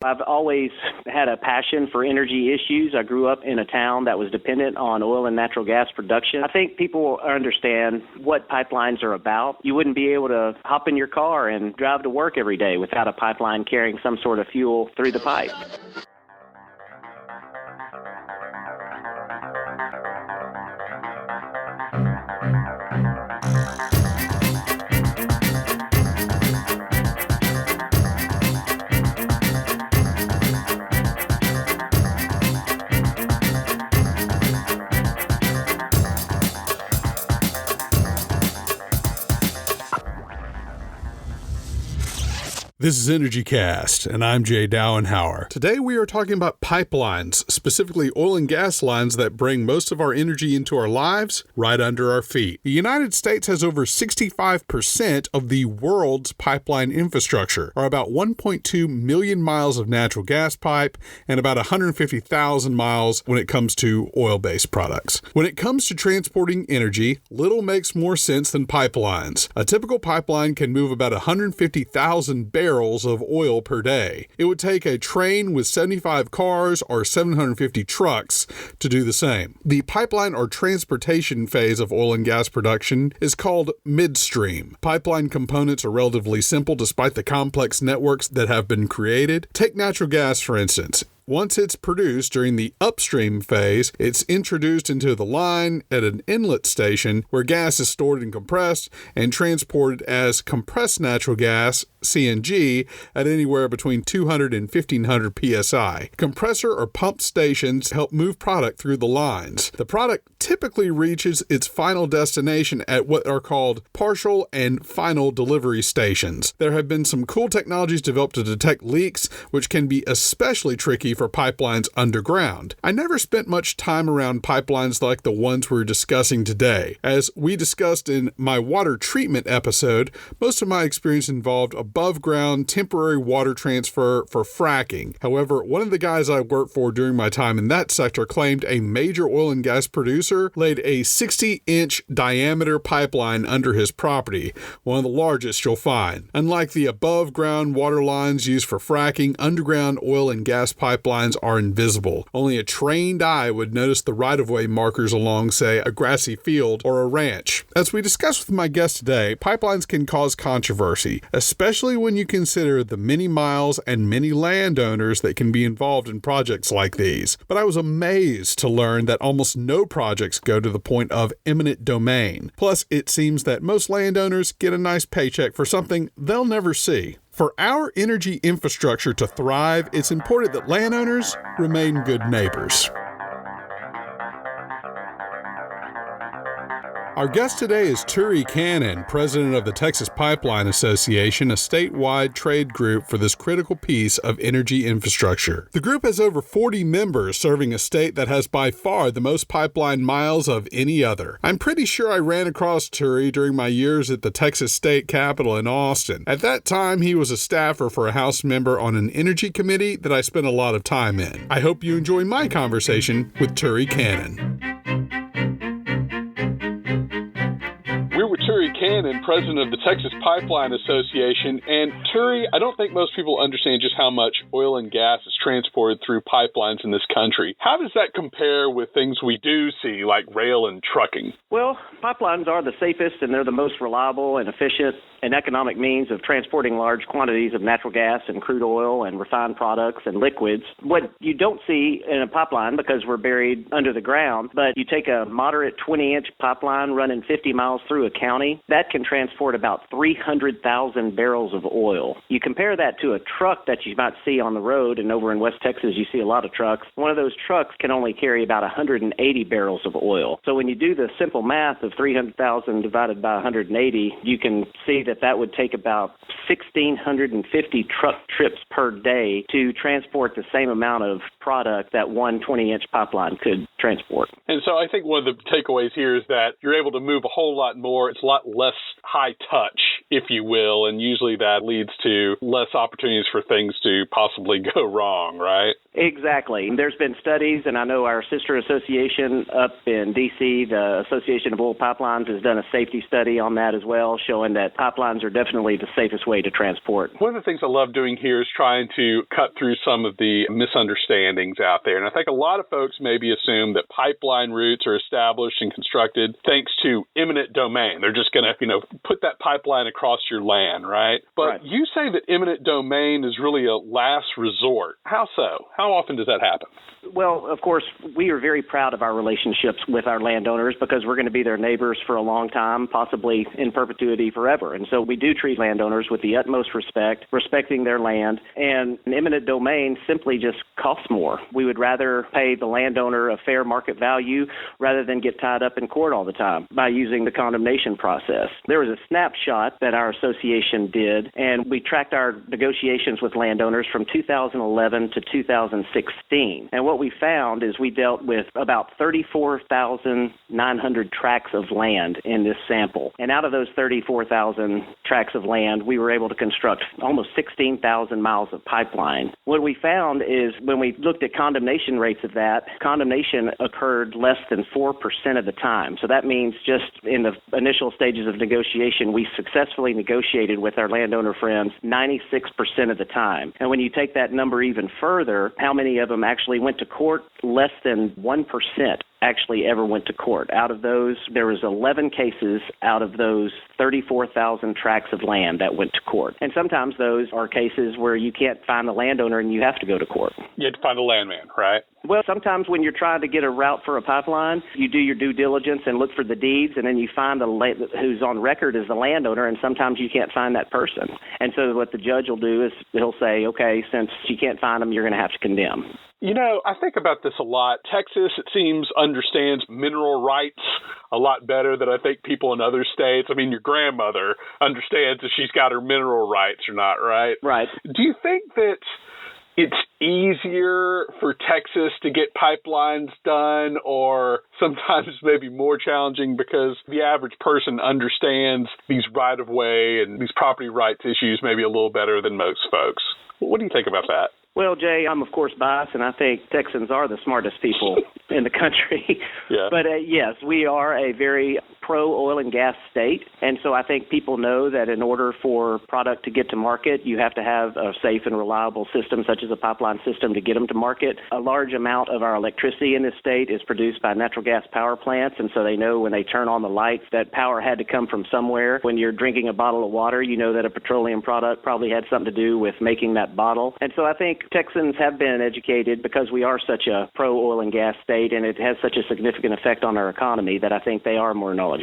I've always had a passion for energy issues. I grew up in a town that was dependent on oil and natural gas production. I think people understand what pipelines are about. You wouldn't be able to hop in your car and drive to work every day without a pipeline carrying some sort of fuel through the pipe. This is Energy Cast, and I'm Jay Dowenhauer. Today we are talking about pipelines, specifically oil and gas lines that bring most of our energy into our lives right under our feet. The United States has over 65% of the world's pipeline infrastructure, or about 1.2 million miles of natural gas pipe and about 150,000 miles when it comes to oil-based products. When it comes to transporting energy, little makes more sense than pipelines. A typical pipeline can move about 150,000 barrels of oil per day. It would take a train with 75 cars or 750 trucks to do the same. The pipeline or transportation phase of oil and gas production is called midstream. Pipeline components are relatively simple despite the complex networks that have been created. Take natural gas, for instance. Once it's produced during the upstream phase, it's introduced into the line at an inlet station where gas is stored and compressed and transported as compressed natural gas, CNG, at anywhere between 200 and 1500 psi. Compressor or pump stations help move product through the lines. The product typically reaches its final destination at what are called partial and final delivery stations. There have been some cool technologies developed to detect leaks, which can be especially tricky for pipelines underground. I never spent much time around pipelines like the ones we're discussing today. As we discussed in my water treatment episode, most of my experience involved above ground temporary water transfer for fracking. However, one of the guys I worked for during my time in that sector claimed a major oil and gas producer laid a 60-inch diameter pipeline under his property, one of the largest you'll find. Unlike the above ground water lines used for fracking, underground oil and gas pipelines are invisible. Only a trained eye would notice the right-of-way markers along, say, a grassy field or a ranch. As we discussed with my guest today, pipelines can cause controversy, especially when you consider the many miles and many landowners that can be involved in projects like these. But I was amazed to learn that almost no projects go to the point of eminent domain. Plus, it seems that most landowners get a nice paycheck for something they'll never see. For our energy infrastructure to thrive, it's important that landowners remain good neighbors. Our guest today is Turi Cannon, president of the Texas Pipeline Association, a statewide trade group for this critical piece of energy infrastructure. The group has over 40 members, serving a state that has by far the most pipeline miles of any other. I'm pretty sure I ran across Turi during my years at the Texas State Capitol in Austin. At that time, he was a staffer for a House member on an energy committee that I spent a lot of time in. I hope you enjoy my conversation with Turi Cannon. We're with Turi Cannon, president of the Texas Pipeline Association. And Turi, I don't think most people understand just how much oil and gas is transported through pipelines in this country. How does that compare with things we do see, like rail and trucking? Well, pipelines are the safest and they're the most reliable and efficient and economic means of transporting large quantities of natural gas and crude oil and refined products and liquids. What you don't see in a pipeline, because we're buried under the ground, but you take a moderate 20-inch pipeline running 50 miles through a county, that can transport about 300,000 barrels of oil. You compare that to a truck that you might see on the road, and over in West Texas you see a lot of trucks. One of those trucks can only carry about 180 barrels of oil. So when you do the simple math of 300,000 divided by 180, you can see that would take about 1,650 truck trips per day to transport the same amount of product that one 20-inch pipeline could transport. And so I think one of the takeaways here is that you're able to move a whole lot more. It's a lot less high touch if you will, and usually that leads to less opportunities for things to possibly go wrong, right? Exactly. There's been studies, and I know our sister association up in D.C., the Association of Oil Pipelines, has done a safety study on that as well, showing that pipelines are definitely the safest way to transport. One of the things I love doing here is trying to cut through some of the misunderstandings out there. And I think a lot of folks maybe assume that pipeline routes are established and constructed thanks to eminent domain. They're just going to, put that pipeline across your land, right? But Right. You say that eminent domain is really a last resort. How so? How often does that happen? Well, of course, we are very proud of our relationships with our landowners because we're going to be their neighbors for a long time, possibly in perpetuity forever. And so we do treat landowners with the utmost respect, respecting their land. And an eminent domain simply just costs more. We would rather pay the landowner a fair market value rather than get tied up in court all the time by using the condemnation process. There was a snapshot that our association did, and we tracked our negotiations with landowners from 2011 to 2016. And what we found is we dealt with about 34,900 tracts of land in this sample. And out of those 34,000 tracts of land, we were able to construct almost 16,000 miles of pipeline. What we found is when we looked at condemnation rates of that, condemnation occurred less than 4% of the time. So that means just in the initial stages of negotiation, we successfully negotiated with our landowner friends 96% of the time. And when you take that number even further, how many of them actually went to court? Less than 1% actually ever went to court. Out of those, there was 11 cases out of those 34,000 tracts of land that went to court. And sometimes those are cases where you can't find the landowner and you have to go to court. You have to find a landman, right? Well, sometimes when you're trying to get a route for a pipeline, you do your due diligence and look for the deeds, and then you find who's on record as the landowner, and sometimes you can't find that person. And so what the judge will do is he'll say, okay, since you can't find them, you're going to have to condemn. I think about this a lot. Texas, it seems, understands mineral rights a lot better than I think people in other states. I mean, your grandmother understands if she's got her mineral rights or not, right? Right. Do you think that it's easier for Texas to get pipelines done, or sometimes maybe more challenging because the average person understands these right-of-way and these property rights issues maybe a little better than most folks? What do you think about that? Well, Jay, I'm, of course, biased, and I think Texans are the smartest people in the country. Yeah. But, yes, we are a very pro-oil and gas state, and so I think people know that in order for product to get to market, you have to have a safe and reliable system, such as a pipeline system, to get them to market. A large amount of our electricity in this state is produced by natural gas power plants, and so they know when they turn on the lights that power had to come from somewhere. When you're drinking a bottle of water, you know that a petroleum product probably had something to do with making that bottle. And so I think Texans have been educated because we are such a pro-oil and gas state, and it has such a significant effect on our economy that I think they are more knowledgeable.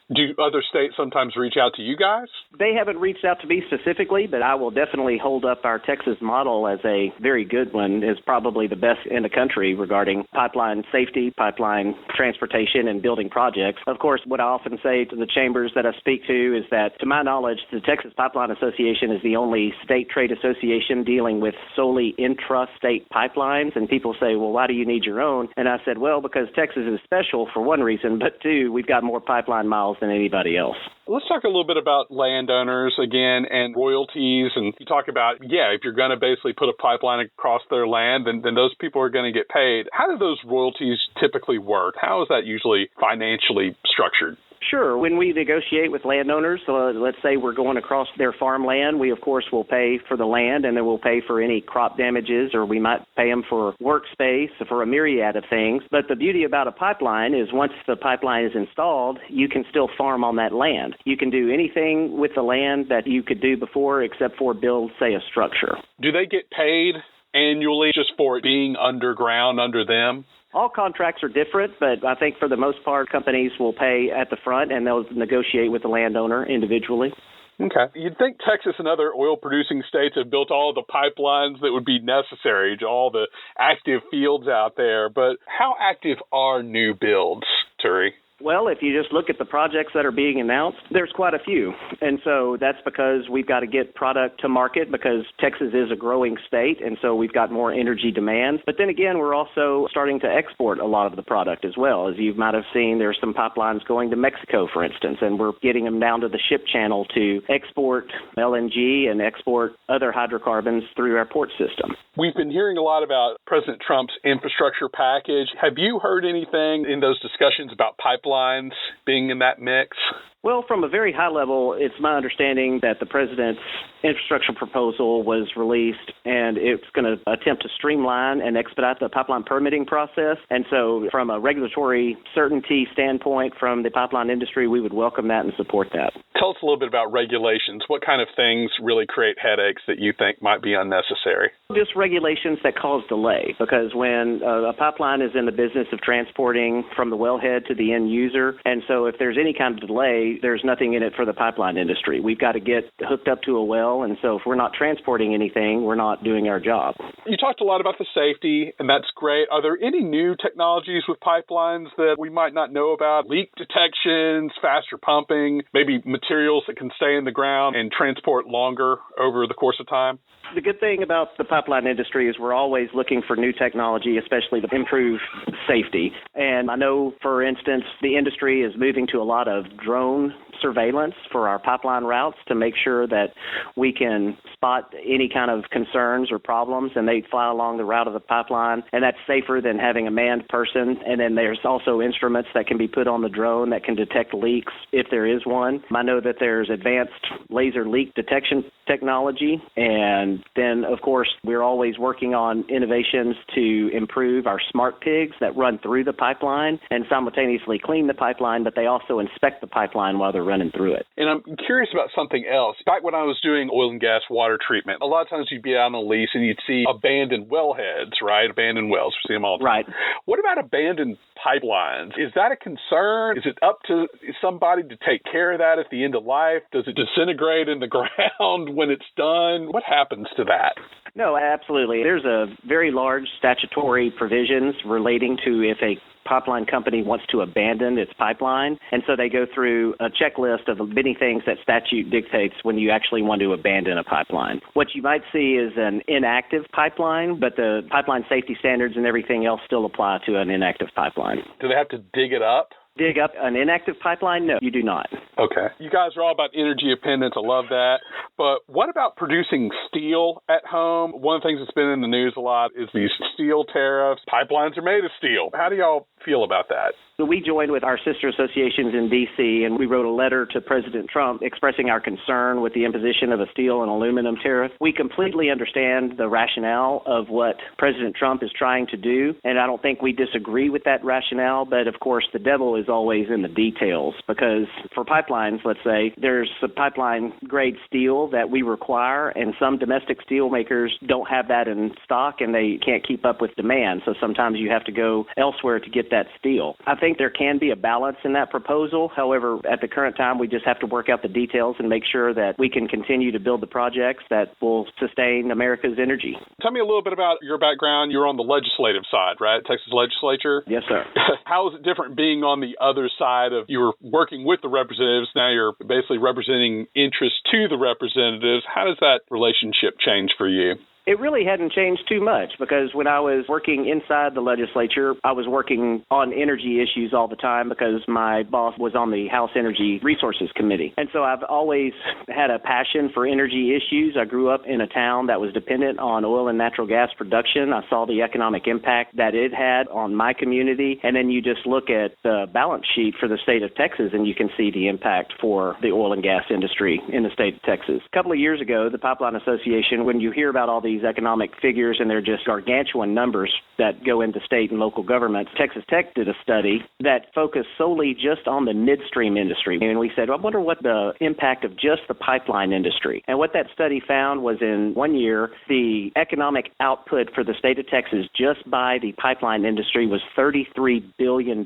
Do other states sometimes reach out to you guys? They haven't reached out to me specifically, but I will definitely hold up our Texas model as a very good one. It's probably the best in the country regarding pipeline safety, pipeline transportation, and building projects. Of course, what I often say to the chambers that I speak to is that, to my knowledge, the Texas Pipeline Association is the only state trade association dealing with solely intrastate pipelines. And people say, well, why do you need your own? And I said, well, because Texas is special for one reason, but two, we've got more pipeline miles than anybody else. Let's talk a little bit about landowners again and royalties. And you talk about, if you're going to basically put a pipeline across their land, then those people are going to get paid. How do those royalties typically work? How is that usually financially structured? Sure. When we negotiate with landowners, let's say we're going across their farmland, we, of course, will pay for the land, and then we'll pay for any crop damages, or we might pay them for workspace, for a myriad of things. But the beauty about a pipeline is once the pipeline is installed, you can still farm on that land. You can do anything with the land that you could do before except for build, say, a structure. Do they get paid annually just for it being underground under them? All contracts are different, but I think for the most part, companies will pay at the front and they'll negotiate with the landowner individually. Okay. You'd think Texas and other oil-producing states have built all the pipelines that would be necessary to all the active fields out there, but how active are new builds, Turi? Well, if you just look at the projects that are being announced, there's quite a few. And so that's because we've got to get product to market because Texas is a growing state, and so we've got more energy demand. But then again, we're also starting to export a lot of the product as well. As you might have seen, there's some pipelines going to Mexico, for instance, and we're getting them down to the ship channel to export LNG and export other hydrocarbons through our port system. We've been hearing a lot about President Trump's infrastructure package. Have you heard anything in those discussions about pipelines being in that mix? Well, from a very high level, it's my understanding that the president's infrastructure proposal was released, and it's going to attempt to streamline and expedite the pipeline permitting process. And so from a regulatory certainty standpoint from the pipeline industry, we would welcome that and support that. Tell us a little bit about regulations. What kind of things really create headaches that you think might be unnecessary? Just regulations that cause delay, because when a pipeline is in the business of transporting from the wellhead to the end user, and so if there's any kind of delay, there's nothing in it for the pipeline industry. We've got to get hooked up to a well, and so if we're not transporting anything, we're not doing our job. You talked a lot about the safety, and that's great. Are there any new technologies with pipelines that we might not know about? Leak detections, faster pumping, maybe materials that can stay in the ground and transport longer over the course of time? The good thing about the pipeline industry is we're always looking for new technology, especially to improve safety. And I know, for instance, the industry is moving to a lot of drone surveillance for our pipeline routes to make sure that we can spot any kind of concerns or problems, and they fly along the route of the pipeline, and that's safer than having a manned person. And then there's also instruments that can be put on the drone that can detect leaks if there is one. I know that there's advanced laser leak detection technology, and then, of course, we're always working on innovations to improve our smart pigs that run through the pipeline and simultaneously clean the pipeline, but they also inspect the pipeline while they're running through it. And I'm curious about something else. Back when I was doing oil and gas water treatment, a lot of times you'd be out on a lease and you'd see abandoned wellheads, right? Abandoned wells. We see them all the time. Right. What about abandoned pipelines? Is that a concern? Is it up to somebody to take care of that at the end of life? Does it disintegrate in the ground when it's done? What happens to that? No, absolutely. There's a very large statutory provisions relating to if a pipeline company wants to abandon its pipeline. And so they go through a checklist of many things that statute dictates when you actually want to abandon a pipeline. What you might see is an inactive pipeline, but the pipeline safety standards and everything else still apply to an inactive pipeline. Do they have to dig it up? Dig up an inactive pipeline? No, you do not. Okay. You guys are all about energy independence. I love that. But what about producing steel at home? One of the things that's been in the news a lot is these steel tariffs. Pipelines are made of steel. How do y'all feel about that? So we joined with our sister associations in D.C., and we wrote a letter to President Trump expressing our concern with the imposition of a steel and aluminum tariff. We completely understand the rationale of what President Trump is trying to do, and I don't think we disagree with that rationale, but of course the devil is always in the details, because for pipelines, let's say, there's a pipeline-grade steel that we require, and some domestic steel makers don't have that in stock, and they can't keep up with demand, so sometimes you have to go elsewhere to get that steel. I think there can be a balance in that proposal. However, at the current time, we just have to work out the details and make sure that we can continue to build the projects that will sustain America's energy. Tell me a little bit about your background. You're on the legislative side, right? Texas legislature? Yes, sir. How is it different being on the other side of, you were working with the representatives, now you're basically representing interests to the representatives. How does that relationship change for you? It really hadn't changed too much, because when I was working inside the legislature, I was working on energy issues all the time because my boss was on the House Energy Resources Committee. And so I've always had a passion for energy issues. I grew up in a town that was dependent on oil and natural gas production. I saw the economic impact that it had on my community. And then you just look at the balance sheet for the state of Texas, and you can see the impact for the oil and gas industry in the state of Texas. A couple of years ago, the Pipeline Association, when you hear about all these economic figures, and they're just gargantuan numbers that go into state and local governments, Texas Tech did a study that focused solely just on the midstream industry. And we said, I wonder what the impact of just the pipeline industry. And what that study found was in 1 year, the economic output for the state of Texas just by the pipeline industry was $33 billion.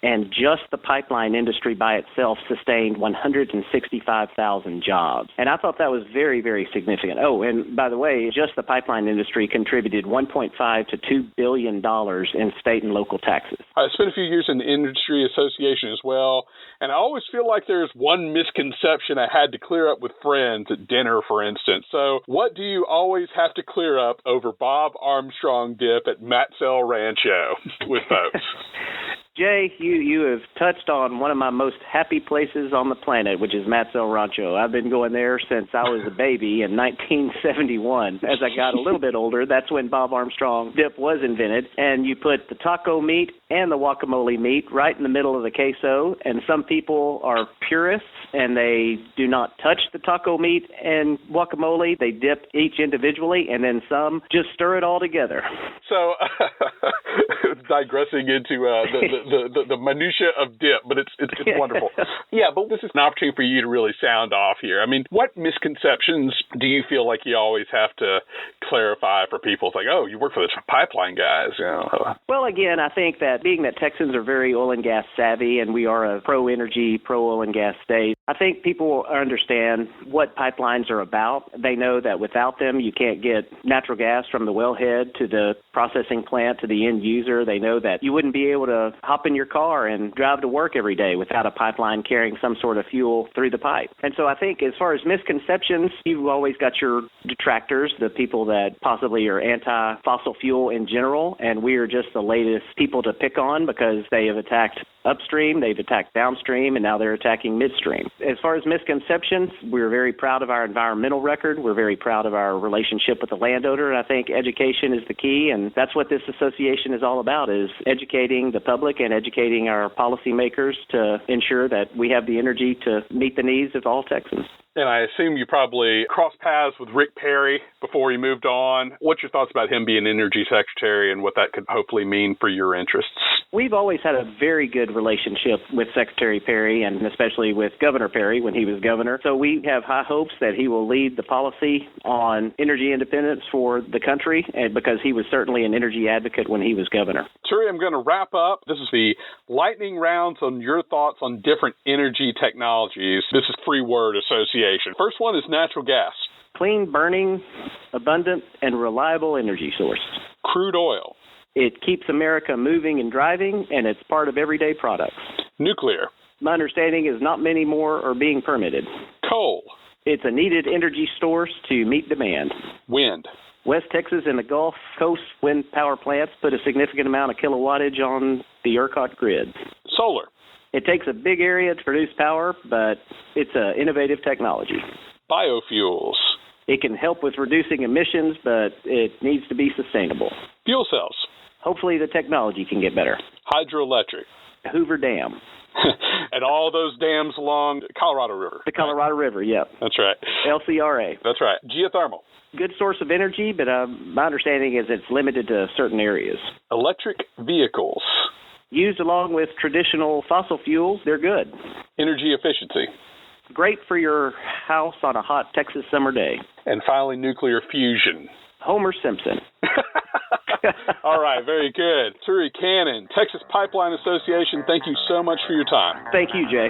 And just the pipeline industry by itself sustained 165,000 jobs. And I thought that was very, very significant. Oh, and by the way, just just the pipeline industry contributed $1.5 to $2 billion in state and local taxes. I spent a few years in the industry association as well, and I always feel like there's one misconception I had to clear up with friends at dinner, for instance. So what do you always have to clear up over Bob Armstrong dip at Matzell Rancho with folks? Jay, you have touched on one of my most happy places on the planet, which is Matzell Rancho. I've been going there since I was a baby in 1971. As I got a little bit older, that's when Bob Armstrong dip was invented. And you put the taco meat and the guacamole meat right in the middle of the queso. And some people are purists, and they do not touch the taco meat and guacamole. They dip each individually, and then some just stir it all together. So, digressing into the minutia of dip, but it's wonderful. Yeah, but this is an opportunity for you to really sound off here. I mean, what misconceptions do you feel like you always have to clarify for people? It's like, oh, you work for the pipeline guys. You know. Well, again, I think that being that Texans are very oil and gas savvy, and we are a pro-energy, pro-oil and gas state, I think people understand what pipelines are about. They know that without them, you can't get natural gas from the wellhead to the processing plant to the end user. They know that you wouldn't be able to hop in your car and drive to work every day without a pipeline carrying some sort of fuel through the pipe. And so I think as far as misconceptions, you've always got your detractors, the people that possibly are anti-fossil fuel in general, and we are just the latest people to pick on because they have attacked upstream, they've attacked downstream, and now they're attacking midstream. As far as misconceptions, we're very proud of our environmental record. We're very proud of our relationship with the landowner, and I think education is the key, and that's what this association is all about, is educating the public and educating our policymakers to ensure that we have the energy to meet the needs of all Texans. And I assume you probably crossed paths with Rick Perry before he moved on. What's your thoughts about him being Energy Secretary and what that could hopefully mean for your interests? We've always had a very good relationship with Secretary Perry, and especially with Governor Perry when he was governor. So we have high hopes that he will lead the policy on energy independence for the country, and because he was certainly an energy advocate when he was governor. Terry, I'm going to wrap up. This is the lightning rounds on your thoughts on different energy technologies. This is Free Word Association. First one is natural gas. Clean burning, abundant, and reliable energy source. Crude oil. It keeps America moving and driving, and it's part of everyday products. Nuclear. My understanding is not many more are being permitted. Coal. It's a needed energy source to meet demand. Wind. West Texas and the Gulf Coast wind power plants put a significant amount of kilowattage on the ERCOT grid. Solar. It takes a big area to produce power, but it's an innovative technology. Biofuels. It can help with reducing emissions, but it needs to be sustainable. Fuel cells. Hopefully the technology can get better. Hydroelectric. Hoover Dam. And all those dams along the Colorado River. The Colorado River, yep. That's right. LCRA. That's right. Geothermal. Good source of energy, but my understanding is it's limited to certain areas. Electric vehicles. Used along with traditional fossil fuels, they're good. Energy efficiency. Great for your house on a hot Texas summer day. And finally, nuclear fusion. Homer Simpson. All right, very good. Turi Cannon, Texas Pipeline Association, thank you so much for your time. Thank you, Jay.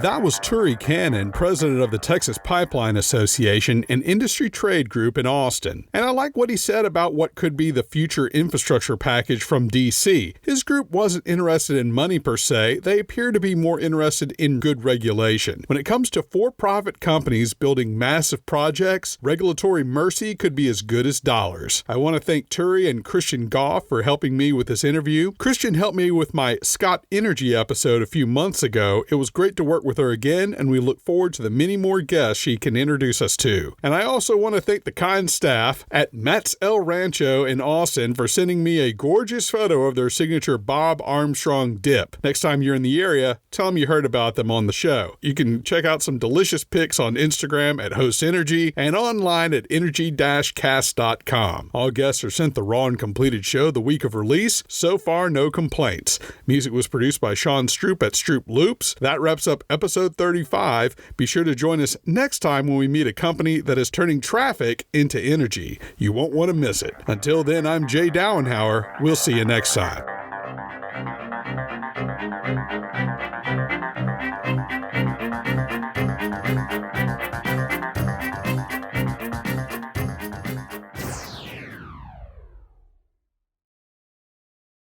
That was Turi Cannon, president of the Texas Pipeline Association, an industry trade group in Austin. And I like what he said about what could be the future infrastructure package from D.C. His group wasn't interested in money per se. They appear to be more interested in good regulation. When it comes to for-profit companies building massive projects, regulatory mercy could be as good as dollars. I want to thank Turi and Christian Goff for helping me with this interview. Christian helped me with my Scott Energy episode a few months ago. It was great to work with her again, and we look forward to the many more guests she can introduce us to. And I also want to thank the kind staff at Matzell Rancho in Austin for sending me a gorgeous photo of their signature Bob Armstrong dip. Next time you're in the area, tell them you heard about them on the show. You can check out some delicious pics on Instagram at Host Energy and online at energy-cast.com. All guests are sent the raw and completed show the week of release. So far, no complaints. Music was produced by Sean Stroop at Stroop Loops. That wraps up episode 35. Be sure to join us next time when we meet a company that is turning traffic into energy. You won't want to miss it. Until then, I'm Jay Dowenhauer. We'll see you next time.